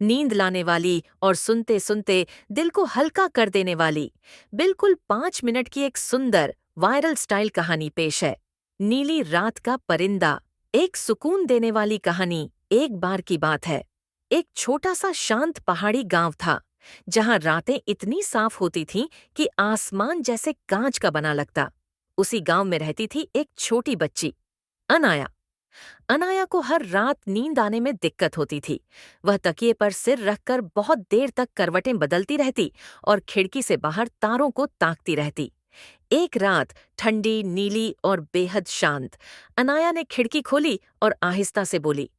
नींद लाने वाली और सुनते सुनते दिल को हल्का कर देने वाली बिल्कुल 5 मिनट की एक सुंदर वायरल स्टाइल कहानी पेश है। नीली रात का परिंदा, एक सुकून देने वाली कहानी। एक बार की बात है, एक छोटा सा शांत पहाड़ी गांव था जहां रातें इतनी साफ होती थीं कि आसमान जैसे कांच का बना लगता। उसी गांव में रहती थी एक छोटी बच्ची, अनाया। अनाया को हर रात नींद आने में दिक्कत होती थी। वह तकिए पर सिर रखकर बहुत देर तक करवटें बदलती रहती और खिड़की से बाहर तारों को ताकती रहती। एक रात, ठंडी, नीली और बेहद शांत, अनाया ने खिड़की खोली और आहिस्ता से बोली,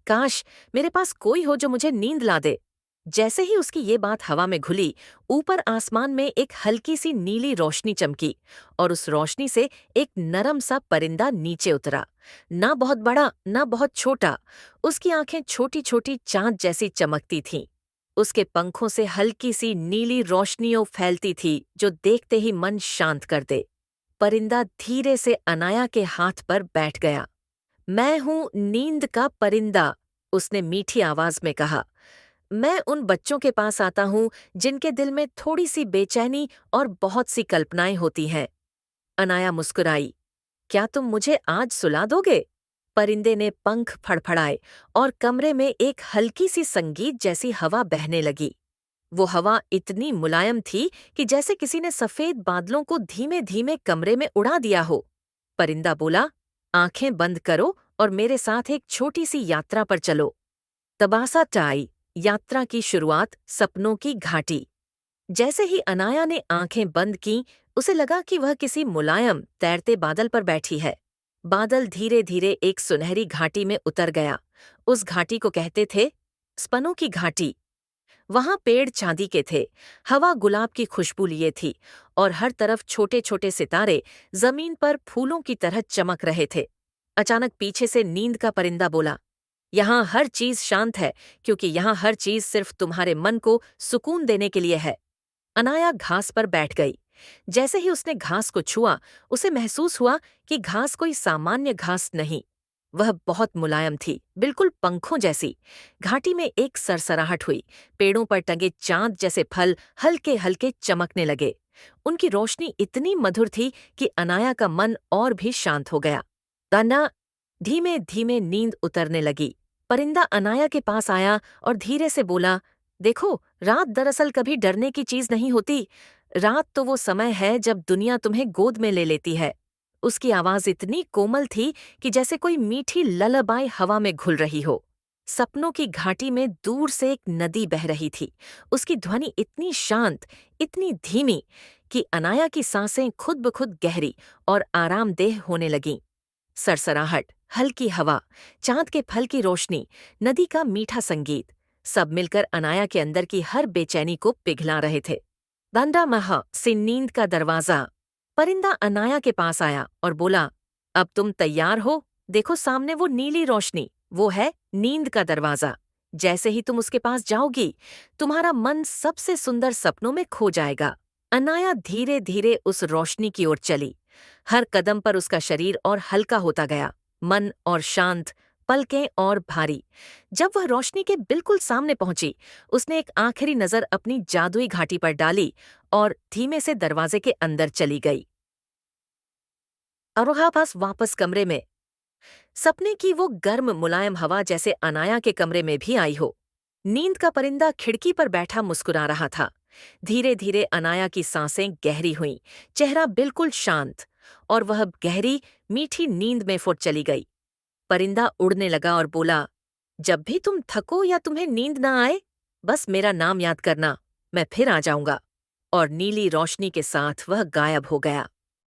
काश मेरे पास कोई हो जो मुझे नींद ला दे। जैसे ही उसकी ये बात हवा में घुली, ऊपर आसमान में एक हल्की सी नीली रोशनी चमकी और उस रोशनी से एक नरम सा परिंदा नीचे उतरा। ना बहुत बड़ा, ना बहुत छोटा। उसकी आंखें छोटी छोटी चांद जैसी चमकती थीं। उसके पंखों से हल्की सी नीली रोशनियों फैलती थी जो देखते ही मन शांत कर दे। परिंदा धीरे से अनाया के हाथ पर बैठ गया। मैं हूं नींद का परिंदा, उसने मीठी आवाज में कहा। मैं उन बच्चों के पास आता हूं जिनके दिल में थोड़ी सी बेचैनी और बहुत सी कल्पनाएं होती हैं। अनाया मुस्कुराई। क्या तुम मुझे आज सुला दोगे? परिंदे ने पंख फड़फड़ाए और कमरे में एक हल्की सी संगीत जैसी हवा बहने लगी। वो हवा इतनी मुलायम थी कि जैसे किसी ने सफेद बादलों को धीमे धीमे कमरे में उड़ा दिया हो। परिंदा बोला, आंखें बंद करो और मेरे साथ एक छोटी सी यात्रा पर चलो। तबासा टाई, यात्रा की शुरुआत, सपनों की घाटी। जैसे ही अनाया ने आंखें बंद की, उसे लगा कि वह किसी मुलायम तैरते बादल पर बैठी है। बादल धीरे धीरे एक सुनहरी घाटी में उतर गया। उस घाटी को कहते थे सपनों की घाटी। वहां पेड़ चांदी के थे, हवा गुलाब की खुशबू लिए थी और हर तरफ छोटे छोटे सितारे जमीन पर फूलों की तरह चमक रहे थे। अचानक पीछे से नींद का परिंदा बोला, यहाँ हर चीज शांत है क्योंकि यहाँ हर चीज सिर्फ तुम्हारे मन को सुकून देने के लिए है। अनाया घास पर बैठ गई। जैसे ही उसने घास को छुआ, उसे महसूस हुआ कि घास कोई सामान्य घास नहीं। वह बहुत मुलायम थी, बिल्कुल पंखों जैसी। घाटी में एक सरसराहट हुई। पेड़ों पर टंगे चांद जैसे फल हल्के हल्के चमकने लगे। उनकी रोशनी इतनी मधुर थी कि अनाया का मन और भी शांत हो गया। तना धीमे धीमे नींद उतरने लगी। परिंदा अनाया के पास आया और धीरे से बोला, देखो, रात दरअसल कभी डरने की चीज नहीं होती। रात तो वो समय है जब दुनिया तुम्हें गोद में ले लेती है। उसकी आवाज इतनी कोमल थी कि जैसे कोई मीठी ललबाई हवा में घुल रही हो। सपनों की घाटी में दूर से एक नदी बह रही थी। उसकी ध्वनि इतनी शांत, इतनी धीमी कि अनाया की सांसें खुद ब खुद गहरी और आरामदेह होने लगीं। सरसराहट, हल्की हवा, चांद के फल की रोशनी, नदी का मीठा संगीत, सब मिलकर अनाया के अंदर की हर बेचैनी को पिघला रहे थे। दंडा महा से नींद का दरवाजा। परिंदा अनाया के पास आया और बोला, अब तुम तैयार हो? देखो सामने वो नीली रोशनी, वो है नींद का दरवाजा। जैसे ही तुम उसके पास जाओगी, तुम्हारा मन सबसे सुंदर सपनों में खो जाएगा। अनाया धीरे धीरे उस रोशनी की ओर चली। हर कदम पर उसका शरीर और हल्का होता गया, मन और शांत, पलकें और भारी। जब वह रोशनी के बिल्कुल सामने पहुंची, उसने एक आखिरी नजर अपनी जादुई घाटी पर डाली और धीमे से दरवाजे के अंदर चली गई। अरोहा पास वापस कमरे में। सपने की वो गर्म मुलायम हवा जैसे अनाया के कमरे में भी आई हो। नींद का परिंदा खिड़की पर बैठा मुस्कुरा रहा था। धीरे धीरे अनाया की सांसें गहरी हुईं, चेहरा बिल्कुल शांत, और वह गहरी मीठी नींद में फुट चली गई। परिंदा उड़ने लगा और बोला, जब भी तुम थको या तुम्हें नींद ना आए, बस मेरा नाम याद करना, मैं फिर आ जाऊंगा। और नीली रोशनी के साथ वह गायब हो गया।